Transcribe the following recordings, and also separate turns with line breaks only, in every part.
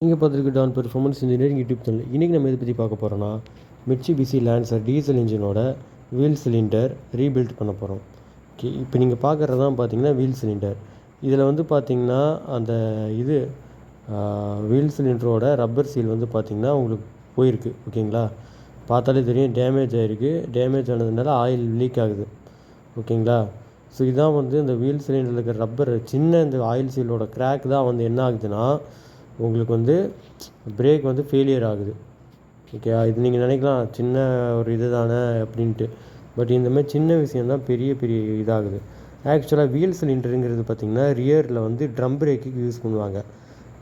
நீங்கள் பார்த்துருக்கு Don performance engineering YouTube channel. இன்றைக்கி நம்ம இதை பற்றி பார்க்க போகிறோன்னா மிட்சுபிஷி லான்சர் டீசல் இன்ஜினோட வீல் சிலிண்டர் ரீபில்ட் பண்ண போகிறோம். ஓகே, இப்போ நீங்கள் பார்க்குறது தான் பார்த்தீங்கன்னா வீல் சிலிண்டர். இதில் வந்து பார்த்திங்கன்னா அந்த இது வீல் சிலிண்டரோட ரப்பர் சீல் வந்து பார்த்திங்கன்னா உங்களுக்கு போயிருக்கு. ஓகேங்களா, பார்த்தாலே தெரியும் டேமேஜ் ஆகிருக்கு. டேமேஜ் ஆனதுனால ஆயில் லீக் ஆகுது. ஓகேங்களா, ஸோ இதான் வந்து இந்த வீல் சிலிண்டரில் இருக்கிற ரப்பர் சின்ன இந்த ஆயில் சீலோட கிராக் தான் வந்து என்ன ஆகுதுன்னா உங்களுக்கு வந்து பிரேக் வந்து ஃபெயிலியர் ஆகுது. ஓகே, இது நீங்கள் நினைக்கலாம் சின்ன ஒரு இது தானே அப்படின்ட்டு. பட் இந்தமாதிரி சின்ன விஷயந்தான் பெரிய பெரிய இதாகுது. ஆக்சுவலாக வீல் சிலிண்டருங்கிறது பார்த்திங்கன்னா ரியரில் வந்து ட்ரம் பிரேக்குக்கு யூஸ் பண்ணுவாங்க.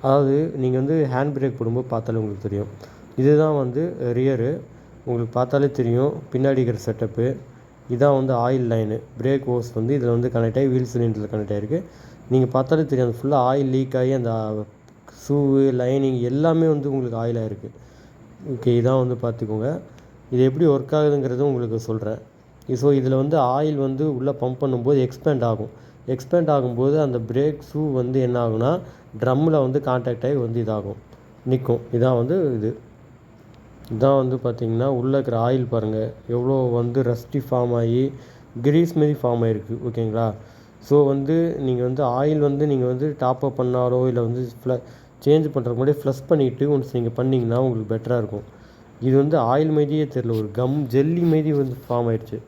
அதாவது நீங்கள் வந்து ஹேண்ட் பிரேக் போடும்போது பார்த்தாலே உங்களுக்கு தெரியும். இதுதான் வந்து ரியரு, உங்களுக்கு பார்த்தாலே தெரியும். பின்னாடி இருக்கிற செட்டப்பு இதான் வந்து ஆயில் லைனு. பிரேக் ஹோஸ் வந்து இதில் வந்து கனெக்ட் ஆகி வீல் சிலிண்டரில் கனெக்ட் ஆகிருக்கு. நீங்கள் பார்த்தாலே தெரியும் அந்த ஃபுல்லாக ஆயில் லீக் ஆகி அந்த ஷூவு லைனிங் எல்லாமே வந்து உங்களுக்கு ஆயிலாக இருக்குது. ஓகே, இதான் வந்து பார்த்துக்கோங்க. இது எப்படி ஒர்க் ஆகுதுங்கிறது உங்களுக்கு சொல்கிறேன். ஸோ இதில் வந்து ஆயில் வந்து உள்ளே பம்ப் பண்ணும்போது எக்ஸ்பேண்ட் ஆகும். எக்ஸ்பேண்ட் ஆகும்போது அந்த பிரேக் ஷூ வந்து என்ன ஆகும்னா ட்ரம்மில் வந்து கான்டாக்ட் ஆகி வந்து இதாகும், நிற்கும். இதான் வந்து இதான் வந்து பார்த்திங்கன்னா உள்ளே இருக்கிற ஆயில் பாருங்கள் எவ்வளோ வந்து ரஸ்டி ஃபார்ம் ஆகி கிரீஸ் மாரி ஃபார்ம் ஆகிருக்கு. ஓகேங்களா, ஸோ வந்து நீங்கள் வந்து ஆயில் வந்து நீங்கள் வந்து டாப் அப் பண்ணாலோ இல்லை வந்து சேஞ்ச் பண்ணுறதுக்கு முன்னாடி ஃப்ளஷ் பண்ணிவிட்டு ஒன்ஸ் நீங்கள் பண்ணிங்கன்னா உங்களுக்கு பெட்டராக இருக்கும். இது வந்து ஆயில் மாதிரியே தெரில, ஒரு ஜெல்லி மாரி வந்து ஃபார்ம் ஆயிடுச்சு.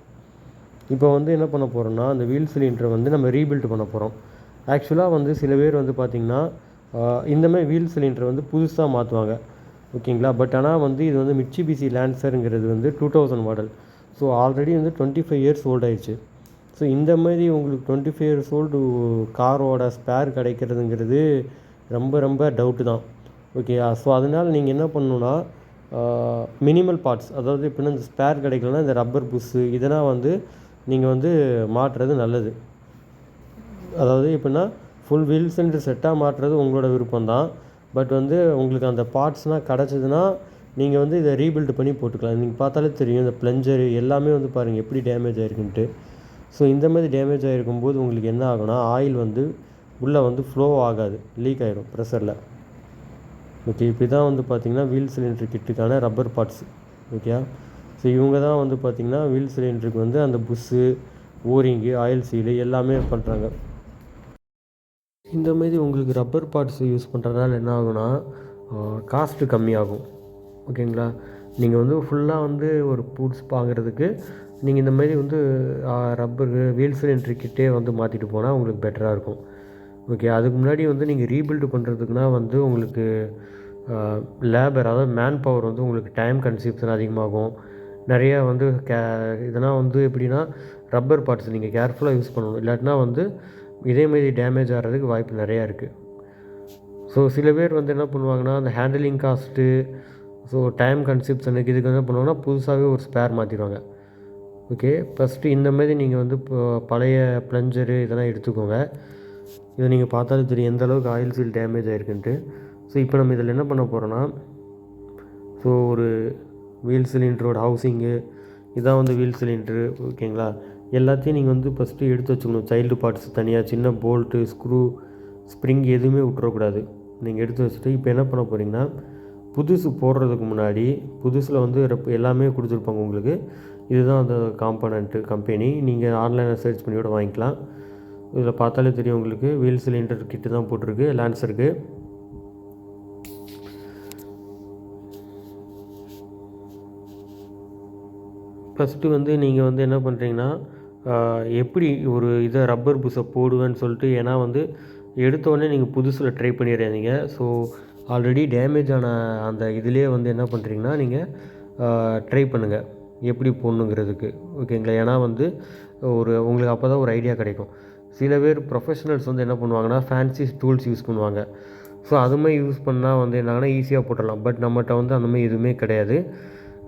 இப்போ வந்து என்ன பண்ண போகிறோம்னா அந்த வீல் சிலிண்டரை வந்து நம்ம ரீபில்ட் பண்ண போகிறோம். ஆக்சுவலாக வந்து சில பேர் வந்து பார்த்திங்கன்னா இந்தமாதிரி வீல் சிலிண்டரை வந்து புதுசாக மாற்றுவாங்க. ஓகேங்களா, பட் ஆனால் வந்து இது வந்து மிட்சுபிஷி லான்சருங்கிறது வந்து 2000 மாடல். ஸோ ஆல்ரெடி வந்து 25 இயர்ஸ் ஓல்ட் ஆயிடுச்சு. ஸோ இந்த மாதிரி உங்களுக்கு 25 இயர்ஸ் ஓல்டு காரோட ஸ்பேர் கிடைக்கிறதுங்கிறது ரொம்ப ரொம்ப டவுட்டு தான். ஓகே, ஸோ அதனால் நீங்கள் என்ன பண்ணணுன்னா மினிமல் பார்ட்ஸ், அதாவது எப்படின்னா இந்த ஸ்பேர் கிடைக்கலன்னா இந்த ரப்பர் புஷ்ஷு இதெல்லாம் வந்து நீங்கள் வந்து மாட்டுறது நல்லது. அதாவது எப்படின்னா ஃபுல் வீல் சிலிண்டர் செட்டாக மாட்டுறது உங்களோட விருப்பம் தான். பட் வந்து உங்களுக்கு அந்த பார்ட்ஸ்னால் கிடச்சிதுன்னா நீங்கள் வந்து இதை ரீபில்ட் பண்ணி போட்டுக்கலாம். நீங்கள் பார்த்தாலே தெரியும் இந்த ப்ளஞ்சரு எல்லாமே வந்து பாருங்கள் எப்படி டேமேஜ் ஆகிருக்குன்ட்டு. ஸோ இந்த மாதிரி டேமேஜ் ஆகிருக்கும்போது உங்களுக்கு என்ன ஆகுனா ஆயில் வந்து உள்ளே வந்து ஃப்ளோ ஆகாது, லீக் ஆகிடும் ப்ரெஷரில். ஓகே, இப்போ தான் வந்து பார்த்திங்கன்னா வீல் சிலிண்டர் கிட்டுக்கான ரப்பர் பார்ட்ஸ். ஓகே, ஸோ இவங்க தான் வந்து பார்த்திங்கன்னா வீல் சிலிண்டருக்கு வந்து அந்த புஷ்ஷு, ஓரிங்கு, ஆயில் சீலு எல்லாமே பண்ணுறாங்க. இந்தமாரி உங்களுக்கு ரப்பர் பார்ட்ஸ் யூஸ் பண்ணுறதுனால என்ன ஆகுனா காஸ்ட்டு கம்மியாகும். ஓகேங்களா, நீங்கள் வந்து ஃபுல்லாக வந்து ஒரு பூட்ஸ் வாங்குறதுக்கு நீங்கள் இந்தமாரி வந்து ரப்பரு வீல் சிலிண்டர் கிட்டே வந்து மாற்றிட்டு போனால் உங்களுக்கு பெட்டராக இருக்கும். ஓகே, அதுக்கு முன்னாடி வந்து நீங்கள் ரீபில்டு பண்ணுறதுக்குனா வந்து உங்களுக்கு லேபர், அதாவது மேன் பவர் வந்து உங்களுக்கு டைம் கன்சியூப்ஷன் அதிகமாகும். நிறையா வந்து இதெல்லாம் வந்து எப்படின்னா ரப்பர் பார்ட்ஸ் நீங்கள் கேர்ஃபுல்லாக யூஸ் பண்ணணும். இல்லாட்டினா வந்து இதேமாரி டேமேஜ் ஆகிறதுக்கு வாய்ப்பு நிறையா இருக்குது. ஸோ சில பேர் வந்து என்ன பண்ணுவாங்கன்னா அந்த ஹேண்டிலிங் காஸ்ட்டு, ஸோ டைம் கன்சியூப்ஷனுக்கு இதுக்கு என்ன பண்ணுவாங்கன்னா புதுசாகவே ஒரு ஸ்பேர் மாற்றிடுவாங்க. ஓகே, ஃபஸ்ட்டு இந்தமாரி நீங்கள் வந்து இப்போ பழைய ப்ளஞ்சரு இதெல்லாம் எடுத்துக்கோங்க. இதை நீங்கள் பார்த்தாலே தெரியும் எந்த அளவுக்கு ஆயில் சீல் டேமேஜ் ஆகிருக்குன்ட்டு. ஸோ இப்போ நம்ம இதில் என்ன பண்ண போகிறோன்னா ஸோ ஒரு வீல் சிலிண்டரோட ஹவுசிங்கு இதான் வந்து வீல் சிலிண்டரு. ஓகேங்களா, எல்லாத்தையும் நீங்கள் வந்து ஃபஸ்ட்டு எடுத்து வச்சுக்கணும். சைல்டு பார்ட்ஸ் தனியாக, சின்ன போல்ட்டு, ஸ்க்ரூ, ஸ்ப்ரிங் எதுவுமே விட்டுறக்கூடாது. நீங்கள் எடுத்து வச்சுட்டு இப்போ என்ன பண்ண போகிறீங்கன்னா புதுசு போடுறதுக்கு முன்னாடி புதுசில் வந்து எல்லாமே கொடுத்துருப்பாங்க உங்களுக்கு. இதுதான் அந்த காம்பனண்ட்டு கம்பெனி. நீங்கள் ஆன்லைனில் சர்ச் பண்ணி கூட வாங்கிக்கலாம். இதில் பார்த்தாலே தெரியும் உங்களுக்கு வீல் சிலிண்டர் கிட்டு தான் போட்டிருக்கு லான்சருக்கு. ஃபஸ்ட்டு வந்து நீங்கள் வந்து என்ன பண்ணுறீங்கன்னா எப்படி ஒரு இதை ரப்பர் புஷ்ஷை போடுவேன்னு சொல்லிட்டு, ஏன்னா வந்து எடுத்தோடனே நீங்கள் புதுசில் ட்ரை பண்ணிடுறீங்க. ஸோ ஆல்ரெடி டேமேஜ் ஆன அந்த இதிலே வந்து என்ன பண்ணுறீங்கன்னா நீங்கள் ட்ரை பண்ணுங்கள் எப்படி போடணுங்கிறதுக்கு. ஓகேங்களா, ஏன்னா வந்து உங்களுக்கு அப்போ தான் ஒரு ஐடியா கிடைக்கும். சில பேர் ப்ரொஃபஷனல்ஸ் வந்து என்ன பண்ணுவாங்கன்னா ஃபேன்சி டூல்ஸ் யூஸ் பண்ணுவாங்க. ஸோ அதுமாதிரி யூஸ் பண்ணால் வந்து என்னாங்கன்னா ஈஸியாக போட்டுடலாம். பட் நம்மகிட்ட வந்து அந்தமாதிரி எதுவுமே கிடையாது.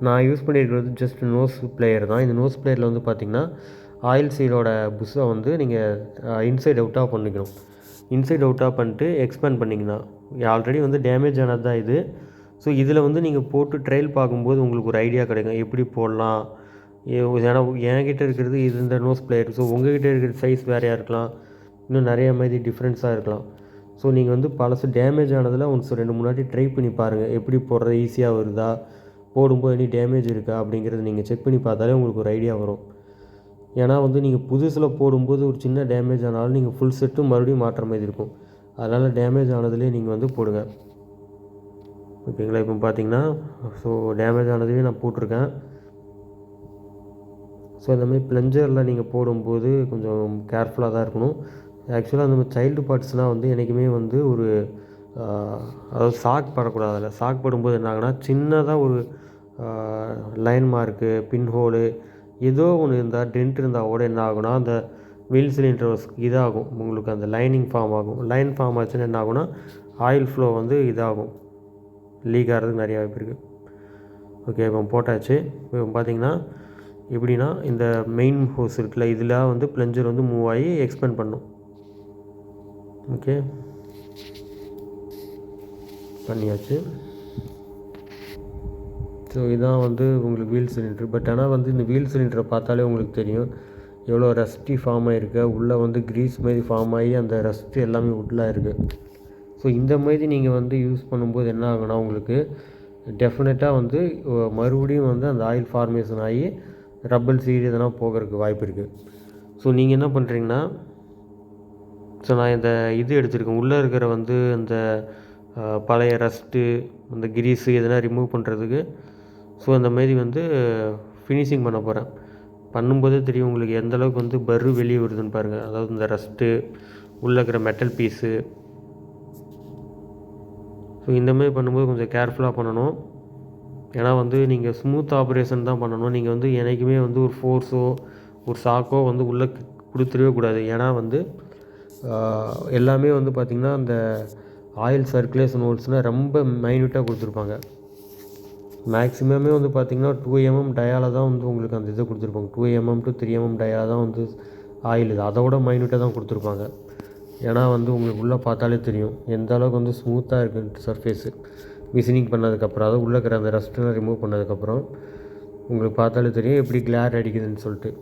நான் யூஸ் பண்ணியிருக்கிறது ஜஸ்ட் நோஸ் பிளேயர் தான். இந்த நோஸ் பிளேயரில் வந்து பார்த்திங்கன்னா ஆயில் சீலோட புஷ்ஷை வந்து நீங்கள் இன்சைட் அவுட்டாக பண்ணிக்கணும். இன்சைட் அவுட்டாக பண்ணிட்டு எக்ஸ்பேண்ட் பண்ணிங்கன்னா ஆல்ரெடி வந்து டேமேஜ் ஆனது தான் இது. ஸோ இதில் வந்து நீங்கள் போட்டு ட்ரையல் பார்க்கும்போது உங்களுக்கு ஒரு ஐடியா கிடைக்கும் எப்படி போடலாம். ஏன்னா என்கிட்ட இருக்கிறது இது இந்த நோஸ் பிளேயர். ஸோ உங்கள்கிட்ட இருக்கிற சைஸ் வேறையாக இருக்கலாம், இன்னும் நிறைய மாதிரி டிஃப்ரென்ஸாக இருக்கலாம். ஸோ நீங்கள் வந்து பழசு டேமேஜ் ஆனதில் ஒன்ஸ் 2-3 வாட்டி ட்ரை பண்ணி பாருங்கள், எப்படி போடுறது ஈஸியாக வருதா, போடும்போது எனி டேமேஜ் இருக்கா அப்படிங்கிறத நீங்கள் செக் பண்ணி பார்த்தாலே உங்களுக்கு ஒரு ஐடியா வரும். ஏன்னா வந்து நீங்கள் புதுசில் போடும்போது ஒரு சின்ன டேமேஜ் ஆனாலும் நீங்கள் ஃபுல் செட்டும் மறுபடியும் மாட்டுற மாதிரி இருக்கும். அதனால் டேமேஜ் ஆனதுலேயே நீங்கள் வந்து போடுங்க. ஓகேங்களா? இப்போ பார்த்தீங்கன்னா ஸோ டேமேஜ் ஆனதுலேயே நான் போட்டிருக்கேன். ஸோ இந்தமாதிரி ப்ளஞ்சரில் நீங்கள் போடும்போது கொஞ்சம் கேர்ஃபுல்லாக தான் இருக்கணும். ஆக்சுவலாக அந்த மாதிரி சைல்டு பார்ட்ஸ்லாம் வந்து என்றைக்குமே வந்து ஒரு அதாவது சாக் படக்கூடாது. அதில் சாக் படும்போது என்ன ஆகுனா, சின்னதாக ஒரு லைன் மார்க்கு, பின் ஹோலு ஏதோ ஒன்று இருந்தால், டென்ட் இருந்தால் கூட என்ன ஆகுனா, அந்த வீல் சிலிண்டர் இதாகும். உங்களுக்கு அந்த லைனிங் ஃபார்ம் ஆகும். லைன் ஃபார்ம் ஆச்சுன்னா என்ன ஆகுனா, ஆயில் ஃப்ளோ வந்து இதாகும், லீக் ஆகிறதுக்கு நிறைய வாய்ப்பு இருக்குது. ஓகே, இப்போ போட்டாச்சு. இப்போ பார்த்தீங்கன்னா எப்படின்னா, இந்த மெயின் ஹோஸ் இருக்குல்ல, இதில் வந்து ப்ளஞ்சர் வந்து மூவ் ஆகி எக்ஸ்பேண்ட் பண்ணும். ஓகே, பண்ணியாச்சு. ஸோ இதான் வந்து உங்களுக்கு வீல் சிலிண்டர். பட் ஆனால் வந்து இந்த வீல் சிலிண்டரை பார்த்தாலே உங்களுக்கு தெரியும் எவ்வளோ ரஸ்ட்டி ஃபார்ம் ஆகிருக்கு. உள்ளே வந்து க்ரீஸ் மாதிரி ஃபார்ம் ஆகி அந்த ரஸ்ட்டு எல்லாமே உள்ளாக இருக்குது. ஸோ இந்த மாதிரி நீங்கள் வந்து யூஸ் பண்ணும்போது என்ன ஆகுனா, உங்களுக்கு டெஃபினட்டாக வந்து மறுபடியும் வந்து அந்த ஆயில் ஃபார்மேஷன் ஆகி ரப்பல் சீடு எதனா போகிறதுக்கு வாய்ப்பு இருக்குது. ஸோ நீங்கள் என்ன பண்ணுறீங்கன்னா, ஸோ நான் இந்த இது எடுத்துருக்கேன், உள்ளே இருக்கிற வந்து அந்த பழைய ரஸ்ட்டு, அந்த கிரீஸு எதனா ரிமூவ் பண்ணுறதுக்கு. ஸோ அந்தமாரி வந்து ஃபினிஷிங் பண்ண போகிறேன். பண்ணும்போதே தெரியும் உங்களுக்கு எந்தளவுக்கு வந்து பர்ரு வெளியே வருதுன்னு பாருங்கள். அதாவது இந்த ரஸ்ட்டு, உள்ளே இருக்கிற மெட்டல் பீஸு. ஸோ இந்தமாதிரி பண்ணும்போது கொஞ்சம் கேர்ஃபுல்லாக பண்ணணும். ஏன்னா வந்து நீங்கள் ஸ்மூத் ஆப்ரேஷன் தான் பண்ணணும். நீங்கள் வந்து என்றைக்குமே வந்து ஒரு ஃபோர்ஸோ ஒரு சாக்கோ வந்து உள்ளே கொடுத்துடவே கூடாது. ஏன்னா வந்து எல்லாமே வந்து பார்த்திங்கன்னா அந்த ஆயில் சர்க்குலேஷன் ஹோல்ஸ்னால் ரொம்ப மைன்யூட்டாக கொடுத்துருப்பாங்க. மேக்ஸிமமே வந்து பார்த்திங்கன்னா 2 mm டயாவில் தான் வந்து உங்களுக்கு அந்த இதை கொடுத்துருப்பாங்க. 2 mm to 3 mm டயாவில் தான் வந்து ஆயில் இது அதோட மைன்யூட்டாக தான் கொடுத்துருப்பாங்க. ஏன்னா வந்து உங்களுக்கு உள்ளே பார்த்தாலே தெரியும் எந்த அளவுக்கு வந்து ஸ்மூத்தாக இருக்குது சர்ஃபேஸு. மிஷினிங் பண்ணதுக்கப்புறம், அதாவது உள்ளே இருக்கிற அந்த ரஸ்ட்டெல்லாம் ரிமூவ் பண்ணதுக்கப்புறம் உங்களுக்கு பார்த்தாலே தெரியும் எப்படி கிளார் அடிக்குதுன்னு சொல்லிட்டு.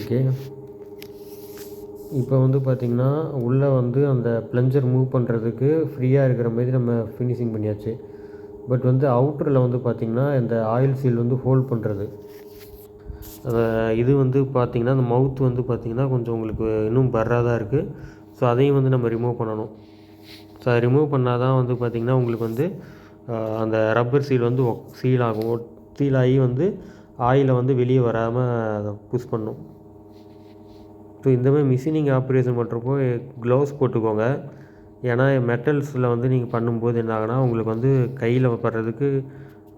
ஓகே, இப்போ வந்து பார்த்திங்கன்னா உள்ளே வந்து அந்த ப்ளஞ்சர் மூவ் பண்ணுறதுக்கு ஃப்ரீயாக இருக்கிற மாதிரி நம்ம ஃபினிஷிங் பண்ணியாச்சு. பட் வந்து அவுட்டரில் வந்து பார்த்திங்கன்னா இந்த ஆயில் சீல் வந்து ஹோல்ட் பண்ணுறது, இது வந்து பார்த்திங்கன்னா அந்த மவுத் வந்து பார்த்திங்கன்னா கொஞ்சம் உங்களுக்கு இன்னும் பர்ராக தான் இருக்குது. ஸோ அதையும் வந்து நம்ம ரிமூவ் பண்ணணும். ஸோ அதை ரிமூவ் பண்ணால் தான் வந்து பார்த்திங்கன்னா உங்களுக்கு வந்து அந்த ரப்பர் சீல் வந்து சீல் ஆகும். சீல் ஆகி வந்து ஆயிலை வந்து வெளியே வராமல் அதை புஷ் பண்ணும். ஸோ இந்தமாதிரி மிஷினிங் ஆப்ரேஷன் பண்ணுறப்போ க்ளவுஸ் போட்டுக்கோங்க. ஏன்னா மெட்டல்ஸில் வந்து நீங்கள் பண்ணும்போது என்ன ஆகுனா, உங்களுக்கு வந்து கையில் படுறதுக்கு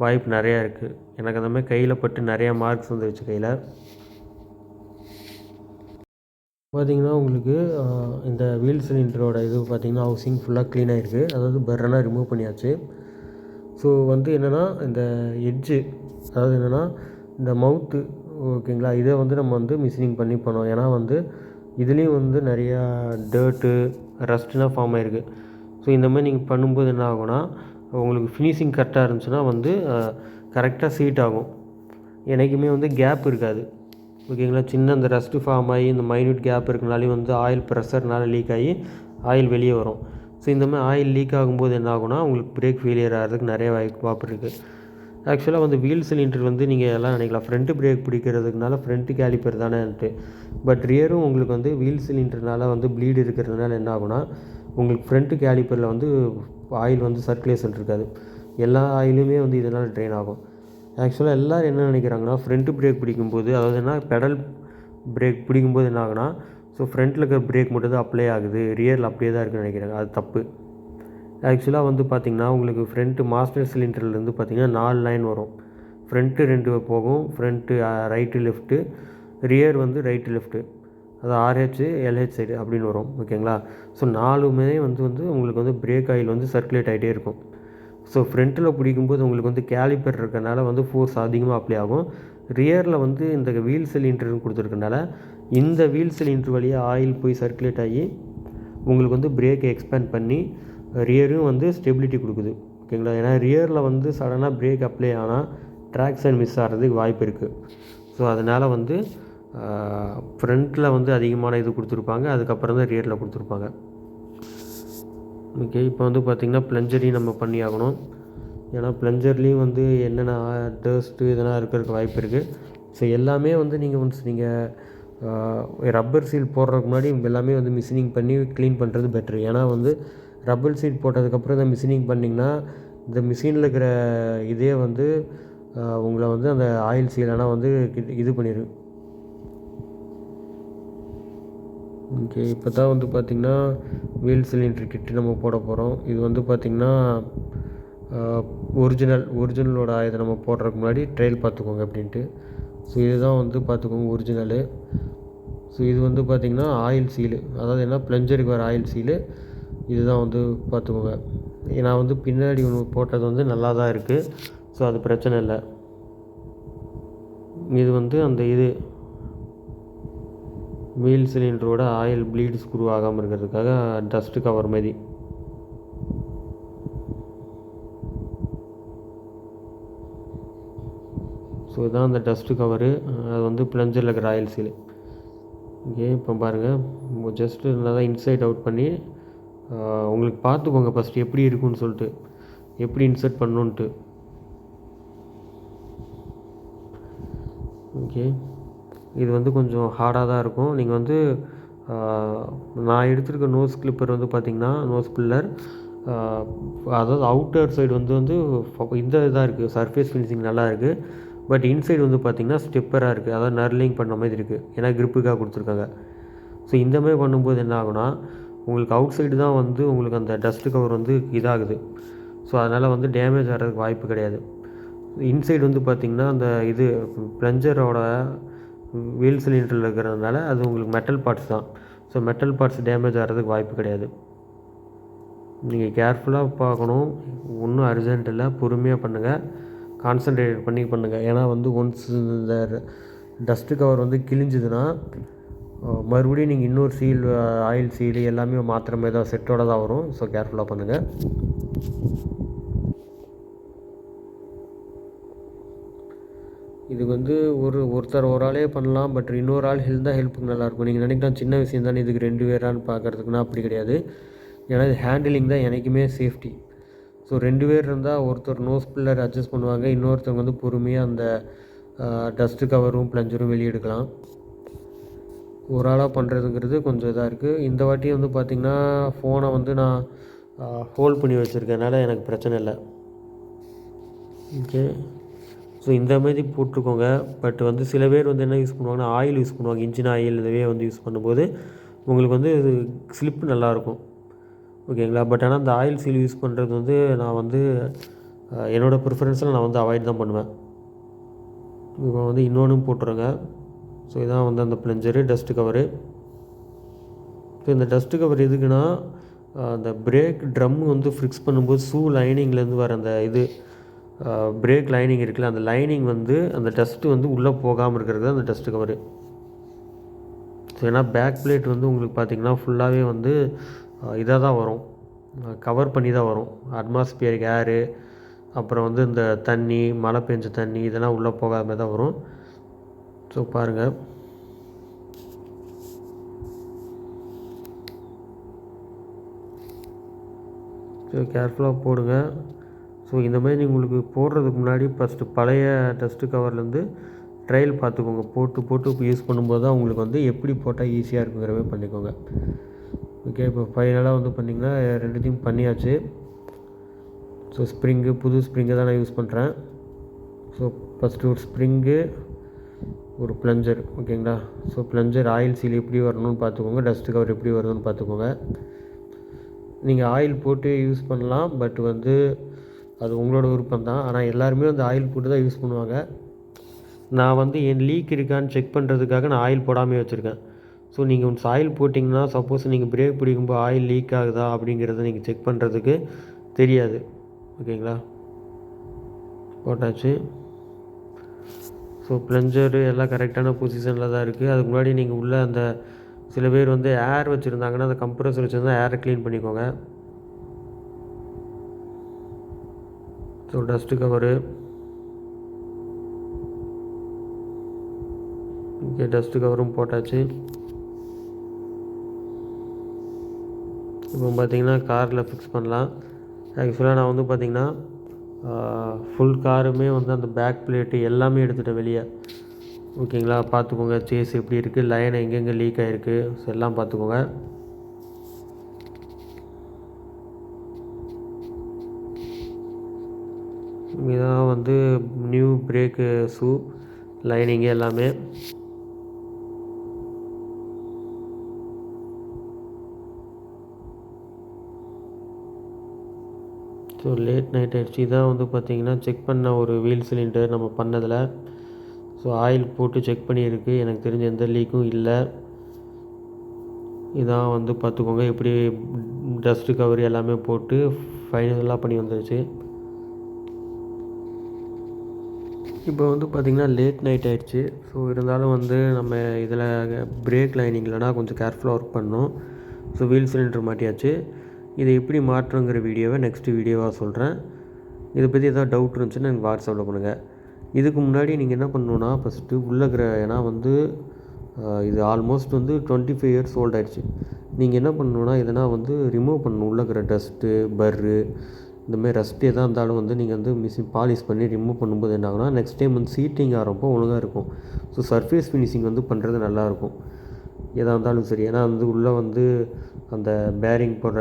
வாய்ப்பு நிறையா இருக்குது. எனக்கு அந்த மாதிரி கையில் பட்டு நிறையா மார்க்ஸ் வந்துருச்சு கையில். பார்த்திங்கன்னா உங்களுக்கு இந்த வீல் சிலிண்டரோட இது பார்த்திங்கன்னா ஹவுசிங் ஃபுல்லாக க்ளீன் ஆகிருக்கு. அதாவது பர்ரெல்லாம் ரிமூவ் பண்ணியாச்சு. ஸோ வந்து என்னென்னா இந்த எட்ஜு, அதாவது என்னென்னா இந்த மவுத்து, ஓகேங்களா, இதை வந்து நம்ம வந்து மிஷினிங் பண்ணி பண்ணோம். ஏன்னா வந்து இதுலேயும் வந்து நிறையா டர்ட்டு ரஸ்ட்லாம் ஃபார்ம் ஆகிருக்கு. ஸோ இந்த மாதிரி நீங்கள் பண்ணும்போது என்ன ஆகும்னா, உங்களுக்கு ஃபினிஷிங் கரெக்டாக இருந்துச்சுன்னா வந்து கரெக்டாக சீட் ஆகும். என்றைக்குமே வந்து கேப் இருக்காது. ஓகேங்களா, சின்ன இந்த ரஸ்ட்டு ஃபார்ம் ஆகி இந்த மைன்யூட் கேப் இருக்கனாலே வந்து ஆயில் ப்ரெஷர்னால லீக் ஆகி ஆயில் வெளியே வரும். ஸோ இந்த மாதிரி ஆயில் லீக் ஆகும்போது என்ன ஆகும்னா, உங்களுக்கு பிரேக் ஃபெயிலியர் ஆகிறதுக்கு நிறைய வாய்ப்பு இருக்குது. ஆக்சுவலாக வந்து வீல் சிலிண்டர் வந்து நீங்கள் எல்லாம் நினைக்கலாம் ஃப்ரண்ட்டு பிரேக் பிடிக்கிறதுக்குனால ஃப்ரண்ட்டு கேலிப்பர் தானேன்ட்டு. பட் ரியரும் உங்களுக்கு வந்து வீல் சிலிண்டர்னால வந்து ப்ளீடு இருக்கிறதுனால என்ன ஆகுனா, உங்களுக்கு ஃப்ரண்ட்டு கேலிப்பரில் வந்து ஆயில் வந்து சர்க்குலேஷன் இருக்காது. எல்லா ஆயிலுமே வந்து இதனால் ட்ரெயின் ஆகும். ஆக்சுவலாக எல்லோரும் என்ன நினைக்கிறாங்கன்னா, ஃப்ரண்ட்டு பிரேக் பிடிக்கும்போது, அதாவது என்ன பெடல் பிரேக் பிடிக்கும்போது என்ன ஆகுனா, ஸோ ஃப்ரண்ட்டில் இருக்கிற பிரேக் மட்டும் தான் அப்ளை ஆகுது, ரியரில் அப்படியே தான் இருக்குன்னு நினைக்கிறாங்க. அது தப்பு. ஆக்சுவலாக வந்து பார்த்திங்கன்னா உங்களுக்கு ஃப்ரண்ட்டு மாஸ்டர் சிலிண்டர்லேருந்து பார்த்திங்கன்னா 4 லைன் வரும். ஃப்ரண்ட்டு 2 போகும், ஃப்ரண்ட்டு ரைட்டு லெஃப்ட்டு, ரியர் வந்து ரைட்டு லெஃப்ட்டு, அது ஆர்ஹெச் எல்ஹெச் சைடு அப்படின்னு வரும். ஓகேங்களா, ஸோ 4மே வந்து உங்களுக்கு வந்து பிரேக் ஆயில் வந்து சர்க்குலேட் ஆகிட்டே இருக்கும். ஸோ ஃப்ரண்ட்டில் பிடிக்கும்போது உங்களுக்கு வந்து கேலிப்பர் இருக்கிறனால வந்து ஃபோர்ஸ் அதிகமாக அப்ளை ஆகும். ரியரில் வந்து இந்த வீல் சிலிண்டர்னு கொடுத்துருக்கனால இந்த வீல் சிலிண்டர் வழியாக ஆயில் போய் சர்க்குலேட் ஆகி உங்களுக்கு வந்து பிரேக்கை எக்ஸ்பேண்ட் பண்ணி ரியரும் வந்து ஸ்டெபிலிட்டி கொடுக்குது. ஓகேங்களா, ஏன்னா ரியரில் வந்து சடனாக பிரேக் அப்ளை ஆனால் ட்ராக்ஷன் மிஸ் ஆகிறதுக்கு வாய்ப்பு இருக்குது. ஸோ அதனால் வந்து ஃப்ரண்ட்டில் வந்து அதிகமான இது கொடுத்துருப்பாங்க, அதுக்கப்புறம் தான் ரியரில் கொடுத்துருப்பாங்க. ஓகே, இப்போ வந்து பார்த்திங்கன்னா ப்ளஞ்சரையும் நம்ம பண்ணி ஆகணும். ஏன்னா ப்ளஞ்சர்லேயும் வந்து என்னென்ன டஸ்ட்டு இதெல்லாம் இருக்கிறதுக்கு வாய்ப்பு இருக்குது. ஸோ எல்லாமே வந்து நீங்கள் ஒன்ஸ் ரப்பர் சீல் போடுறதுக்கு முன்னாடி எல்லாமே வந்து மிஷினிங் பண்ணி க்ளீன் பண்ணுறது பெட்ரு. ஏன்னா வந்து ரப்பர் சீல் போட்டதுக்கப்புறம் இதை மிஷினிங் பண்ணிங்கன்னா இந்த மிஷினில் இருக்கிற இதே வந்து உங்களை வந்து அந்த ஆயில் சீலெல்லாம் வந்து இது பண்ணிடும். ஓகே, இப்போ தான் வந்து பார்த்திங்கன்னா வீல் சிலிண்டர் கிட்டு நம்ம போட போகிறோம். இது வந்து பார்த்திங்கன்னா ஒரிஜினலோட இதை நம்ம போடுறதுக்கு முன்னாடி ட்ரையல் பார்த்துக்கோங்க அப்படின்ட்டு. ஸோ இதுதான் வந்து பார்த்துக்கோங்க ஒரிஜினலு. ஸோ இது வந்து பார்த்திங்கன்னா ஆயில் சீலு, அதாவது என்ன ப்ளஞ்சருக்கு வர ஆயில் சீலு. இதுதான் வந்து பார்த்துக்கோங்க. நான் வந்து பின்னாடி ஒன்று போட்டது வந்து நல்லா தான் இருக்குது. ஸோ அது பிரச்சனை இல்லை. இது வந்து அந்த வீல் சிலிண்டரோட ஆயில் ப்ளீடு ஸ்க்ரூ ஆகாமல் இருக்கிறதுக்காக டஸ்ட்டு கவர் மாதிரி. ஸோ இதுதான் அந்த டஸ்ட்டு கவரு. அது வந்து ப்ளஞ்சரில் இருக்கிற ஆயில் சீலு. ஓகே, இப்போ பாருங்கள், ஜஸ்ட்டு நல்லா தான் இன்சைட் அவுட் பண்ணி உங்களுக்கு பார்த்துக்கோங்க ஃபஸ்ட்டு எப்படி இருக்குன்னு சொல்லிட்டு, எப்படி இன்சர்ட் பண்ணணுன்ட்டு. ஓகே, இது வந்து கொஞ்சம் ஹார்டாக தான் இருக்கும். நீங்கள் வந்து நான் எடுத்துருக்க நோஸ் கிளிப்பர் வந்து பார்த்திங்கன்னா நோஸ் பில்லர், அதாவது அவுட்டர் சைடு வந்து இந்த இதாக இருக்குது, சர்ஃபேஸ் ஃபினிஷிங் நல்லா இருக்குது. பட் இன்சைடு வந்து பார்த்திங்கன்னா ஸ்டெப்பராக இருக்குது, அதாவது நர்லிங் பண்ண மாதிரி இருக்குது. ஏன்னா க்ரிப்புக்காக கொடுத்துருக்காங்க. ஸோ இந்தமாதிரி பண்ணும்போது என்ன ஆகுனா உங்களுக்கு அவுட் சைடு தான் வந்து உங்களுக்கு அந்த டஸ்ட்டு கவர் வந்து இதாகுது. ஸோ அதனால் வந்து டேமேஜ் ஆகிறதுக்கு வாய்ப்பு கிடையாது. இன்சைடு வந்து பார்த்திங்கன்னா அந்த ப்ளஞ்சரோட வீல் சிலிண்டரில் இருக்கிறதுனால அது உங்களுக்கு மெட்டல் பார்ட்ஸ் தான். ஸோ மெட்டல் பார்ட்ஸ் டேமேஜ் ஆகிறதுக்கு வாய்ப்பு கிடையாது. நீங்கள் கேர்ஃபுல்லாக பார்க்கணும். ஒன்றும் அர்ஜென்ட் இல்லை, பொறுமையாக பண்ணுங்கள், கான்சன்ட்ரேட் பண்ணி பண்ணுங்கள். ஏன்னா வந்து ஒன்ஸ் இந்த டஸ்ட்டு கவர் வந்து கிழிஞ்சுதுன்னா மறுபடியும் நீங்கள் இன்னொரு சீல், ஆயில் சீல் எல்லாமே மாற்றுற மாதிரி தான், செட்டோடு தான் வரும். ஸோ கேர்ஃபுல்லாக பண்ணுங்கள். இது வந்து ஒருத்தர் ஒரு ஆளே பண்ணலாம். பட் இன்னொரு ஆள் ஹெல்ப்புக்கு நல்லாயிருக்கும். நீங்கள் நினைக்கலாம் சின்ன விஷயம் தானே இதுக்கு 2 பேரான்னு பார்க்குறதுக்குன்னா அப்படி கிடையாது. ஏன்னா இது ஹேண்டிலிங் தான் என்றைக்குமே சேஃப்டி. ஸோ 2 பேர் இருந்தால் ஒருத்தர் நோஸ் பில்லர் அட்ஜஸ்ட் பண்ணுவாங்க, இன்னொருத்தவங்க வந்து பொறுமையாக அந்த டஸ்ட்டு கவரும் ப்ளஞ்சரும் வெளியே எடுக்கலாம். ஒரு ஆளாக பண்ணுறதுங்கிறது கொஞ்சம் இதாக இருக்குது. இந்த வாட்டி வந்து பார்த்திங்கன்னா ஃபோனை வந்து நான் ஹோல்ட் பண்ணி வச்சுருக்கனால எனக்கு பிரச்சனை இல்லை. ஓகே, ஸோ இந்த மாதிரி போட்டிருக்கோங்க. பட் வந்து சில பேர் வந்து என்ன யூஸ் பண்ணுவாங்கன்னா ஆயில் யூஸ் பண்ணுவாங்க, இன்ஜின் ஆயில் இதுவே வந்து யூஸ் பண்ணும்போது உங்களுக்கு வந்து ஸ்லிப் நல்லாயிருக்கும். ஓகேங்களா. பட் ஆனால் அந்த ஆயில் சீல் யூஸ் பண்ணுறது வந்து நான் வந்து என்னோடய ப்ரிஃபரன்ஸில் நான் வந்து அவாய்ட் தான் பண்ணுவேன். இப்போ வந்து இன்னொன்றும் போட்டுருங்க. ஸோ இதான் வந்து அந்த ப்ளஞ்சரு டஸ்ட்டு கவரு. ஸோ இந்த டஸ்ட்டு கவர் எதுக்குன்னா அந்த பிரேக் ட்ரம் வந்து ஃபிக்ஸ் பண்ணும்போது ஷூ லைனிங்லேருந்து வர அந்த பிரேக் லைனிங் இருக்குல்ல, அந்த லைனிங் வந்து அந்த டஸ்ட்டு வந்து உள்ளே போகாமல் இருக்கிறது அந்த டஸ்ட்டு கவரு. ஸோ ஏன்னா பேக் பிளேட் வந்து உங்களுக்கு பார்த்திங்கன்னா ஃபுல்லாகவே வந்து இதாக தான் வரும், கவர் பண்ணி தான் வரும். அட்மாஸ்பியரிக் ஏரு, அப்புறம் வந்து இந்த தண்ணி, மழை பெஞ்ச தண்ணி இதெல்லாம் உள்ளே போகாமல் தான் வரும். ஸோ பாருங்கள், ஸோ கேர்ஃபுல்லாக போடுங்க. ஸோ இந்த மாதிரி உங்களுக்கு போடுறதுக்கு முன்னாடி ஃபஸ்ட்டு பழைய டஸ்ட்டு கவர்லேருந்து ட்ரையல் பார்த்துக்கோங்க. போட்டு யூஸ் பண்ணும்போது தான் உங்களுக்கு வந்து எப்படி போட்டால் ஈஸியாக இருக்குங்கிற மாதிரி பண்ணிக்கோங்க. ஓகே, இப்போ ஃபைனலாக வந்து பார்த்திங்கன்னா 2த்தையும் பண்ணியாச்சு. ஸோ புது ஸ்ப்ரிங்கு தான் நான் யூஸ் பண்ணுறேன். ஸோ ஃபஸ்ட்டு ஒரு ஸ்ப்ரிங்கு, ஒரு ப்ளஞ்சர். ஓகேங்களா. ஸோ ப்ளஞ்சர் ஆயில் சீல் எப்படி வரணும்னு பார்த்துக்கோங்க, டஸ்ட்டு கவர் எப்படி வரணும்னு பார்த்துக்கோங்க. நீங்கள் ஆயில் போட்டு யூஸ் பண்ணலாம், பட் வந்து அது உங்களோட விருப்பம் தான். ஆனால் எல்லாருமே வந்து ஆயில் போட்டு தான் யூஸ் பண்ணுவாங்க. நான் வந்து என் லீக் இருக்கான்னு செக் பண்ணுறதுக்காக நான் ஆயில் போடாமல் வச்சுருக்கேன். ஸோ நீங்கள் ஒன்ஸ் ஆயில் போட்டிங்கன்னா சப்போஸ் நீங்கள் பிரேக் பிடிக்கும்போது ஆயில் லீக் ஆகுதா அப்படிங்கிறத நீங்கள் செக் பண்ணுறதுக்கு தெரியாது. ஓகேங்களா. போட்டாச்சு. ஸோ ப்ளஞ்சரு எல்லாம் கரெக்டான பொசிஷனில் தான் இருக்குது. அதுக்கு முன்னாடி நீங்கள் உள்ளே அந்த சில பேர் வந்து ஏர் வச்சுருந்தாங்கன்னா அந்த கம்ப்ரஸர் வச்சுருந்தா ஏரை க்ளீன் பண்ணிக்கோங்க. So dust cover, okay, dust கவரும் போட்டாச்சு. இப்போ பார்த்தீங்கன்னா காரில் ஃபிக்ஸ் பண்ணலாம். ஆக்சுவலாக நான் வந்து பார்த்திங்கன்னா ஃபுல் காருமே வந்து அந்த பேக் பிளேட்டு எல்லாமே எடுத்துட்டேன் வெளியே. ஓகேங்களா, பார்த்துக்கோங்க சேஸ் எப்படி இருக்குது, லைன் எங்கெங்கே லீக் ஆகிருக்கு, ஸோ எல்லாம் பார்த்துக்கோங்க. இதுதான் வந்து நியூ பிரேக்கு ஷூ லைனிங்கு எல்லாமே. ஸோ லேட் நைட் ஆகிடுச்சு. இதான் வந்து பார்த்திங்கன்னா செக் பண்ண ஒரு வீல் சிலிண்டர் நம்ம பண்ணதில். ஸோ ஆயில் போட்டு செக் பண்ணியிருக்கு, எனக்கு தெரிஞ்ச எந்த லீக்கும் இல்லை. இதான் வந்து பார்த்துக்கோங்க எப்படி டஸ்ட்டு கவர் எல்லாமே போட்டு ஃபைனலாக பண்ணி வந்துருச்சு. இப்போ வந்து பார்த்திங்கன்னா லேட் நைட் ஆகிடுச்சு. ஸோ இருந்தாலும் வந்து நம்ம இதில் பிரேக் லைனிங் இல்லைனா கொஞ்சம் கேர்ஃபுல்லாக ஒர்க் பண்ணணும். ஸோ வீல் சிலிண்டர் மாட்டியாச்சு. இதை எப்படி மாற்றங்கிற வீடியோவை நெக்ஸ்ட்டு வீடியோவாக சொல்கிறேன். இதை பற்றி எதாவது டவுட் இருந்துச்சுன்னா எனக்கு வாட்ஸ்அப்பில் பண்ணுங்கள். இதுக்கு முன்னாடி நீங்கள் என்ன பண்ணணுன்னா, ஃபஸ்ட்டு உள்ளே இருக்கிற, ஏன்னா வந்து இது ஆல்மோஸ்ட் வந்து 25 இயர்ஸ் ஓல்ட் ஆகிடுச்சு. நீங்கள் என்ன பண்ணணுன்னா, இதனா வந்து ரிமூவ் பண்ணணும். உள்ளே இருக்கிற டஸ்ட்டு, பர்ரு, இந்தமாதிரி ரஸ்ட் எதாக இருந்தாலும் வந்து நீங்கள் வந்து மிஷின் பாலிஷ் பண்ணி ரிமூவ் பண்ணும்போது என்ன ஆகுனா, நெக்ஸ்ட் டைம் வந்து சீட்டிங் ஆகிறப்போ ஒழுங்காக இருக்கும். ஸோ சர்ஃபேஸ் ஃபினிஷிங் வந்து பண்ணுறது நல்லாயிருக்கும் எதாக இருந்தாலும் சரி. ஏன்னா வந்து உள்ளே வந்து அந்த பேரிங் போடுற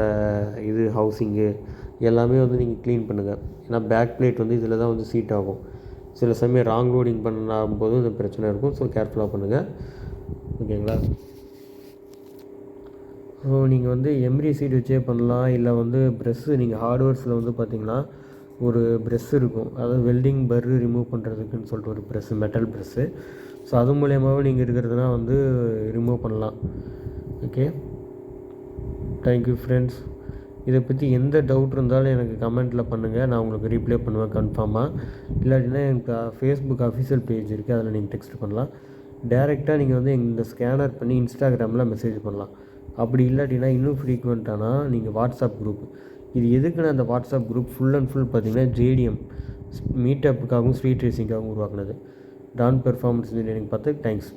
இது ஹவுசிங்கு எல்லாமே வந்து நீங்கள் க்ளீன் பண்ணுங்கள். ஏன்னா பேக் பிளேட் வந்து இதில் தான் வந்து சீட் ஆகும். சில சமயம் ராங் லோடிங் பண்ணும்போது இந்த பிரச்சனை இருக்கும். ஸோ கேர்ஃபுல்லாக பண்ணுங்கள். ஓகேங்களா. ஸோ நீங்கள் வந்து எம்ரி சீட் வச்சே பண்ணலாம். இல்லை வந்து ப்ரெஷ்ஷு, நீங்கள் ஹார்ட்வேர்ஸில் வந்து பார்த்திங்கன்னா ஒரு ப்ரெஷ் இருக்கும், அதாவது வெல்டிங் பர்ரு ரிமூவ் பண்ணுறதுக்குன்னு சொல்லிட்டு ஒரு ப்ரெஷ்ஷு, மெட்டல் ப்ரெஷ்ஷு. ஸோ அது மூலியமாகவே நீங்கள் இருக்கிறதுனா வந்து ரிமூவ் பண்ணலாம். Okay, thank you friends. இதை பற்றி எந்த டவுட் இருந்தாலும் எனக்கு கமெண்ட்டில் பண்ணுங்கள், நான் உங்களுக்கு ரீப்ளை பண்ணுவேன் கன்ஃபார்மாக. இல்லாட்டினா எனக்கு ஃபேஸ்புக் அஃபிஷியல் பேஜ் இருக்குது, அதில் நீங்கள் டெக்ஸ்ட் பண்ணலாம். டேரெக்டாக நீங்கள் வந்து இந்த ஸ்கேனர் பண்ணி இன்ஸ்டாகிராமில் மெசேஜ் பண்ணலாம். அப்படி இல்லாட்டினா இன்னும் ஃப்ரீக்வெண்ட்டானா நீங்கள் வாட்ஸ்அப் குரூப். இது எதுக்குன்னு அந்த WhatsApp group full and full பார்த்திங்கன்னா JDM மீட்டப்புக்காகவும் ஸ்ட்ரீட் ரேசிங்காகவும் உருவாக்குனது. டான் பெர்ஃபார்மன்ஸ் இன்ஜினியரிங் பார்த்து தேங்க்ஸ்.